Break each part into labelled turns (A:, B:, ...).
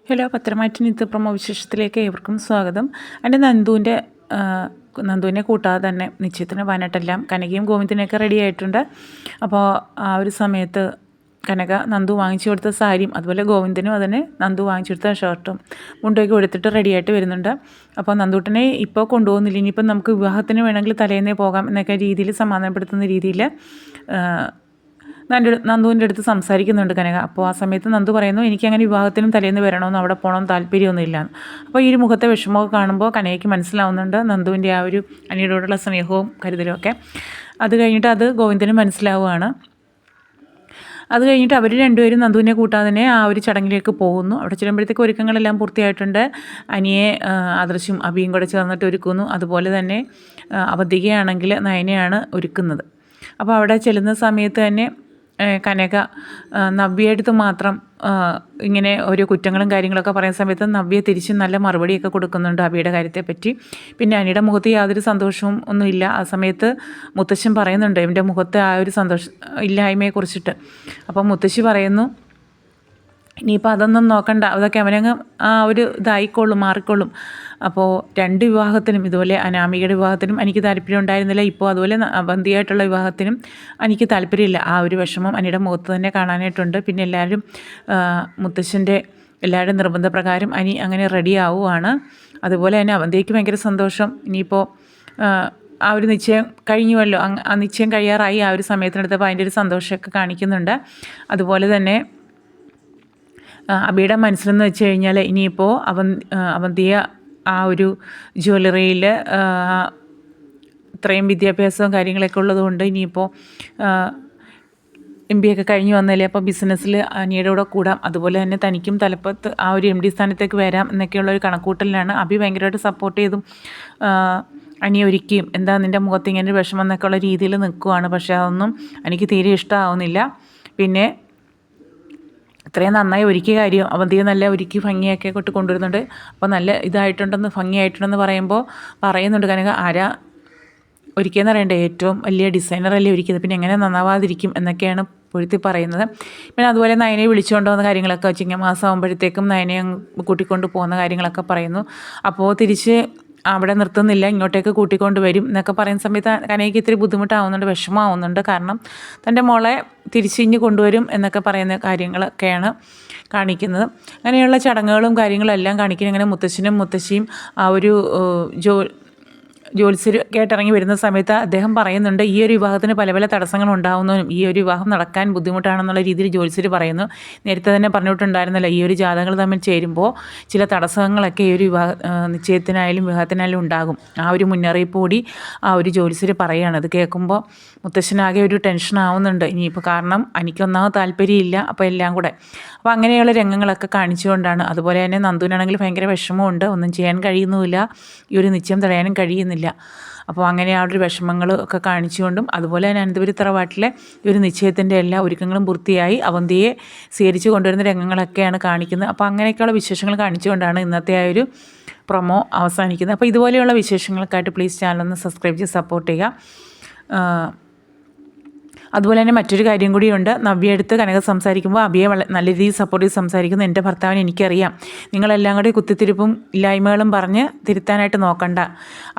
A: Hello, പത്രമാറ്റിൻ ഇന്നത്തെ promo വിശേഷത്തിലേക്ക് ഏവർക്കും സ്വാഗതം. എൻ്റെ നന്ദുവിനെ കൂട്ടാതെ തന്നെ നിശ്ചയത്തിന് വന്നിട്ടെല്ലാം കനകയും ഗോവിന്ദനെയൊക്കെ റെഡി ആയിട്ടുണ്ട്. അപ്പോൾ ആ ഒരു സമയത്ത് കനക നന്ദു വാങ്ങിച്ചു കൊടുത്ത സാരിയും അതുപോലെ ഗോവിന്ദനും അതിന് നന്ദു വാങ്ങിച്ചു കൊടുത്ത ഷർട്ടും മുണ്ടൊക്കെ എടുത്തിട്ട് റെഡിയായിട്ട് വരുന്നുണ്ട്. അപ്പോൾ നന്ദൂട്ടനെ ഇപ്പോൾ കൊണ്ടുപോകുന്നില്ല, ഇനിയിപ്പം നമുക്ക് വിവാഹത്തിന് വേണമെങ്കിൽ തലേന്നേ പോകാം എന്നൊക്കെ രീതിയിൽ സമാധാനപ്പെടുത്തുന്ന രീതിയിൽ നന്ദുവിൻ്റെ അടുത്ത് സംസാരിക്കുന്നുണ്ട് കനക. അപ്പോൾ ആ സമയത്ത് നന്ദു പറയുന്നു, എനിക്കങ്ങനെ വിവാഹത്തിനും തലേന്ന് വരണമെന്നും അവിടെ പോകണമെന്ന് താല്പര്യമൊന്നുമില്ല. അപ്പോൾ ഈ ഒരു മുഖത്തെ വിഷമമൊക്കെ കാണുമ്പോൾ കനകയ്ക്ക് മനസ്സിലാവുന്നുണ്ട് നന്ദുവിൻ്റെ ആ ഒരു അനിയനോടുള്ള സ്നേഹവും കരുതലും ഒക്കെ. അത് കഴിഞ്ഞിട്ട് അത് ഗോവിന്ദനും മനസ്സിലാവുകയാണ്. അത് കഴിഞ്ഞിട്ട് അവർ രണ്ടുപേരും നന്ദുവിനെ കൂട്ടാതെ തന്നെ ആ ഒരു ചടങ്ങിലേക്ക് പോകുന്നു. അവിടെ ചെല്ലുമ്പോഴത്തേക്ക് ഒരുക്കങ്ങളെല്ലാം പൂർത്തിയായിട്ടുണ്ട്. അനിയെ ആദർശും അഭിയും കൂടെ ചേർന്നിട്ട് ഒരുക്കുന്നു. അതുപോലെ തന്നെ അവന്തികയാണെങ്കിൽ നയനയാണ് ഒരുക്കുന്നത്. അപ്പോൾ അവിടെ ചെല്ലുന്ന സമയത്ത് തന്നെ കനക നവ്യയെടുത്ത് മാത്രം ഇങ്ങനെ ഓരോ കുറ്റങ്ങളും കാര്യങ്ങളൊക്കെ പറയുന്ന സമയത്ത് നവ്യ തിരിച്ച് നല്ല മറുപടിയൊക്കെ കൊടുക്കുന്നുണ്ട് അബിയുടെ കാര്യത്തെപ്പറ്റി. പിന്നെ അനിയുടെ മുഖത്ത് യാതൊരു സന്തോഷവും ഒന്നുമില്ല. ആ സമയത്ത് മുത്തശ്ശൻ പറയുന്നുണ്ട് എൻ്റെ മുഖത്ത് ആ ഒരു ഇല്ലായ്മയെക്കുറിച്ചിട്ട്. അപ്പം മുത്തശ്ശി പറയുന്നു, ഇനിയിപ്പോൾ അതൊന്നും നോക്കണ്ട, അതൊക്കെ അവനങ്ങ് ആ ഒരു ഇതായിക്കോളും, മാറിക്കോളും. അപ്പോൾ രണ്ട് വിവാഹത്തിനും, ഇതുപോലെ അനാമികയുടെ വിവാഹത്തിനും എനിക്ക് താല്പര്യം ഉണ്ടായിരുന്നില്ല, ഇപ്പോൾ അതുപോലെ ബന്ധിയായിട്ടുള്ള വിവാഹത്തിനും എനിക്ക് താല്പര്യമില്ല. ആ ഒരു വിഷമം അനിയുടെ മുഖത്ത് തന്നെ കാണാനായിട്ടുണ്ട്. പിന്നെ എല്ലാവരും മുത്തശ്ശൻ്റെ എല്ലാവരും നിർബന്ധപ്രകാരം അനി അങ്ങനെ റെഡി ആവുകയാണ്. അതുപോലെ തന്നെ അവന്തിക്ക് ഭയങ്കര സന്തോഷം. ഇനിയിപ്പോൾ ആ ഒരു നിശ്ചയം കഴിഞ്ഞുവല്ലോ, ആ നിശ്ചയം കഴിയാറായി. ആ ഒരു സമയത്തിനടുത്തപ്പോൾ അതിൻ്റെ ഒരു സന്തോഷമൊക്കെ കാണിക്കുന്നുണ്ട്. അതുപോലെ തന്നെ അബിയുടെ മനസ്സിലെന്ന് വെച്ച് കഴിഞ്ഞാൽ ഇനിയിപ്പോൾ അവന്തിയ ആ ഒരു ജ്വല്ലറിയിൽ ഇത്രയും വിദ്യാഭ്യാസവും കാര്യങ്ങളൊക്കെ ഉള്ളതുകൊണ്ട് ഇനിയിപ്പോൾ MBA ഒക്കെ കഴിഞ്ഞ് വന്നല്ലേ, അപ്പോൾ ബിസിനസ്സിൽ അനിയുടെ കൂടെ കൂടാം, അതുപോലെ തന്നെ തനിക്കും തലപ്പത്ത് ആ ഒരു MD സ്ഥാനത്തേക്ക് വരാം എന്നൊക്കെയുള്ളൊരു കണക്കൂട്ടലിലാണ്. അബി ഭയങ്കരമായിട്ട് സപ്പോർട്ട് ചെയ്തും അനിയെ ഒരുക്കിയും എന്താ നിൻ്റെ മുഖത്ത് ഇങ്ങനെ ഒരു വിഷമം എന്നൊക്കെയുള്ള രീതിയിൽ നിൽക്കുവാണ്. പക്ഷേ അതൊന്നും എനിക്ക് തീരെ ഇഷ്ടമാവുന്നില്ല. പിന്നെ ഇത്രയും നന്നായി ഒരുക്കിയ കാര്യം അവന്തിയെ നല്ല ഒരുക്കി ഭംഗിയൊക്കെ കൊണ്ടുവരുന്നുണ്ട്. അപ്പോൾ നല്ല ഭംഗിയായിട്ടുണ്ടെന്ന് പറയുന്നുണ്ട് കനക. ആരാ ഒരുക്കിയെന്ന് അറിയണ്ടേ, ഏറ്റവും വലിയ ഡിസൈനറല്ലേ ഒരുക്കിയത്, പിന്നെ എങ്ങനെ നന്നാവാതിരിക്കും എന്നൊക്കെയാണ് പൊഴുത്തി പറയുന്നത്. പിന്നെ അതുപോലെ നയനയെ വിളിച്ചുകൊണ്ട് വന്ന കാര്യങ്ങളൊക്കെ ചിങ്ങമാസം ആകുമ്പോഴത്തേക്കും നയനയെ കൂട്ടിക്കൊണ്ട് പോകുന്ന കാര്യങ്ങളൊക്കെ പറയുന്നു. അപ്പോൾ തിരിച്ച് അവിടെ നിർത്തുന്നില്ല, ഇങ്ങോട്ടേക്ക് കൂട്ടിക്കൊണ്ട് വരും എന്നൊക്കെ പറയുന്ന സമയത്ത് കനയ്ക്ക് ഇത്തിരി ബുദ്ധിമുട്ടാവുന്നുണ്ട്, വിഷമമാവുന്നുണ്ട്. കാരണം തൻ്റെ മോളെ തിരിച്ചിഞ്ഞ് കൊണ്ടുവരും എന്നൊക്കെ പറയുന്ന കാര്യങ്ങളൊക്കെയാണ് കാണിക്കുന്നത്. അങ്ങനെയുള്ള ചടങ്ങുകളും കാര്യങ്ങളും എല്ലാം കാണിക്കുന്നത്. ഇങ്ങനെ മുത്തശ്ശനും മുത്തശ്ശിയും ആ ഒരു ജ്യോത്സ്യർ കേട്ടിറങ്ങി വരുന്ന സമയത്ത് അദ്ദേഹം പറയുന്നുണ്ട്, ഈ ഒരു വിവാഹത്തിന് പല പല തടസ്സങ്ങൾ ഉണ്ടാകുന്നതിനും ഈ ഒരു വിവാഹം നടക്കാൻ ബുദ്ധിമുട്ടാണെന്നുള്ള രീതിയിൽ ജ്യോത്സ്യർ പറയുന്നു. നേരത്തെ തന്നെ പറഞ്ഞിട്ടുണ്ടായിരുന്നല്ലോ, ഈ ഒരു ജാതകങ്ങൾ തമ്മിൽ ചേരുമ്പോൾ ചില തടസ്സങ്ങളൊക്കെ ഈ ഒരു നിശ്ചയത്തിനായാലും വിവാഹത്തിനായാലും ഉണ്ടാകും. ആ ഒരു മുന്നറിയിപ്പ് കൂടി ആ ഒരു ജ്യോത്സ്യർ പറയുകയാണ്. അത് കേൾക്കുമ്പോൾ മുത്തശ്ശനാകെ ഒരു ടെൻഷൻ ആവുന്നുണ്ട്. ഇനിയിപ്പോൾ കാരണം എനിക്കൊന്നാമത് താല്പര്യമില്ല, അപ്പോൾ എല്ലാം കൂടെ അപ്പോൾ അങ്ങനെയുള്ള രംഗങ്ങളൊക്കെ കാണിച്ചുകൊണ്ടാണ്. അതുപോലെ തന്നെ നന്ദുവിനാണെങ്കിൽ ഭയങ്കര വിഷമമുണ്ട്, ഒന്നും ചെയ്യാൻ കഴിയുന്നുമില്ല, ഈ ഒരു നിശ്ചയം തടയാനും കഴിയുന്നില്ല. അപ്പോൾ അങ്ങനെ ആ ഒരു വിഷമങ്ങൾ ഒക്കെ കാണിച്ചുകൊണ്ടും അതുപോലെ തന്നെ അനന്തപുരി തറവാട്ടിലെ ഈ ഒരു നിശ്ചയത്തിൻ്റെ എല്ലാ ഒരുക്കങ്ങളും പൂർത്തിയായി അവന്തിയെ സ്വീകരിച്ച് കൊണ്ടുവരുന്ന രംഗങ്ങളൊക്കെയാണ് കാണിക്കുന്നത്. അപ്പോൾ അങ്ങനെയൊക്കെയുള്ള വിശേഷങ്ങൾ കാണിച്ചുകൊണ്ടാണ് ഇന്നത്തെ ആ ഒരു പ്രൊമോ അവസാനിക്കുന്നത്. അപ്പോൾ ഇതുപോലെയുള്ള വിശേഷങ്ങൾക്കായിട്ട് പ്ലീസ് ചാനലൊന്ന് സബ്സ്ക്രൈബ് ചെയ്ത് സപ്പോർട്ട് ചെയ്യുക. അതുപോലെ തന്നെ മറ്റൊരു കാര്യം കൂടിയുണ്ട്. നവ്യ എടുത്ത് കനക സംസാരിക്കുമ്പോൾ അബിയെ നല്ല രീതിയിൽ സപ്പോർട്ട് ചെയ്ത് സംസാരിക്കുന്നു. എൻ്റെ ഭർത്താവിനെ എനിക്കറിയാം, നിങ്ങളെല്ലാം കൂടി കുത്തിത്തിരിപ്പും ഇല്ലായ്മകളും പറഞ്ഞ് തിരുത്താനായിട്ട് നോക്കണ്ട,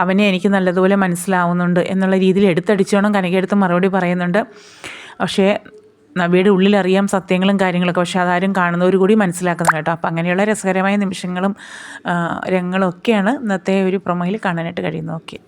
A: അവനെ എനിക്ക് നല്ലതുപോലെ മനസ്സിലാവുന്നുണ്ട് എന്നുള്ള രീതിയിൽ എടുത്തടിച്ചോണം കനകയെടുത്ത് മറുപടി പറയുന്നുണ്ട്. പക്ഷേ നവ്യയുടെ ഉള്ളിലറിയാം സത്യങ്ങളും കാര്യങ്ങളൊക്കെ, പക്ഷേ അതാരും കാണുന്നവർ കൂടി മനസ്സിലാക്കുന്നു കേട്ടോ. അപ്പോൾ അങ്ങനെയുള്ള രസകരമായ നിമിഷങ്ങളും രംഗങ്ങളും ഒക്കെയാണ് ഇന്നത്തെ ഒരു പ്രൊമോയിൽ കാണാനായിട്ട് കഴിയുന്നത്. ഓക്കെ.